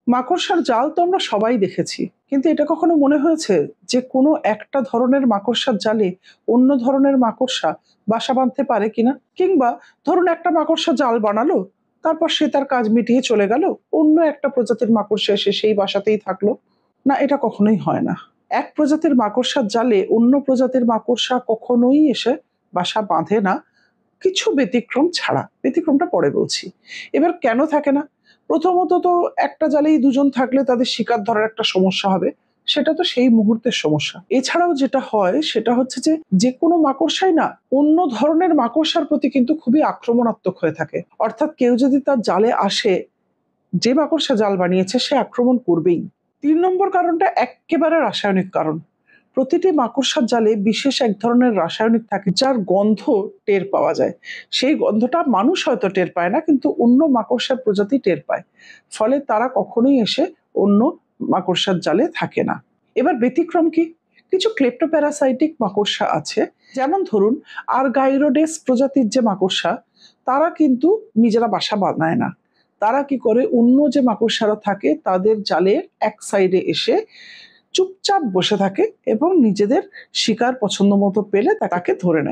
মাকড়সার জাল তো আমরা সবাই দেখেছি, কিন্তু এটা কখনো মনে হয়েছে যে কোনো একটা ধরনের মাকড়সার জালে অন্য ধরনের মাকড়সা বাসা বাঁধতে পারে কিনা? কিংবা ধরুন একটা মাকড়সা জাল বানালো, তারপর সে তার কাজ মিটিয়ে চলে গেল, অন্য একটা প্রজাতির মাকড়সা এসে সেই বাসাতেই থাকলো। না, এটা কখনোই হয় না। এক প্রজাতির মাকড়সার জালে অন্য প্রজাতির মাকড়সা কখনোই এসে বাসা বাঁধে না, কিছু ব্যতিক্রম ছাড়া। ব্যতিক্রমটা পরে বলছি। এবার কেন থাকে না? প্রথমত তো একটা জালেই দুজন থাকলে তাদের শিকার ধরার একটা সমস্যা হবে। সেটা তো সেই মুহূর্তের সমস্যা। এছাড়াও যেটা হয় সেটা হচ্ছে যে, যেকোনো মাকড়সাই না অন্য ধরনের মাকড়সার প্রতি কিন্তু খুবই আক্রমণাত্মক হয়ে থাকে। অর্থাৎ কেউ যদি তার জালে আসে, যে মাকড়সা জাল বানিয়েছে সে আক্রমণ করবেই। ৩ নম্বর কারণটা এক্কেবারে রাসায়নিক কারণ। প্রতিটি মাকড়সার জালে বিশেষ এক ধরনের রাসায়নিক থাকে যার গন্ধ টের পাওয়া যায়। সেই গন্ধটা মানুষ হয়তো টের পায় না, কিন্তু অন্য মাকড়সার প্রজাতি টের পায়। ফলে তারা কখনোই এসে অন্য মাকড়সার জালে থাকে না। এবার ব্যতিক্রম কি? কিছু ক্লেপ্টোপ্যারাসাইটিক মাকড়সা আছে। যেমন ধরুন আরগাইরোডেস প্রজাতির যে মাকড়সা, তারা কিন্তু নিজেরা বাসা বানায় না। তারা কি করে, অন্য যে মাকড়সারা থাকে তাদের জালের এক সাইডে এসে চুপচাপ বসে থাকে এবং নিজেদের শিকার পছন্দ মতো পেলে তাকে ধরে নেয়।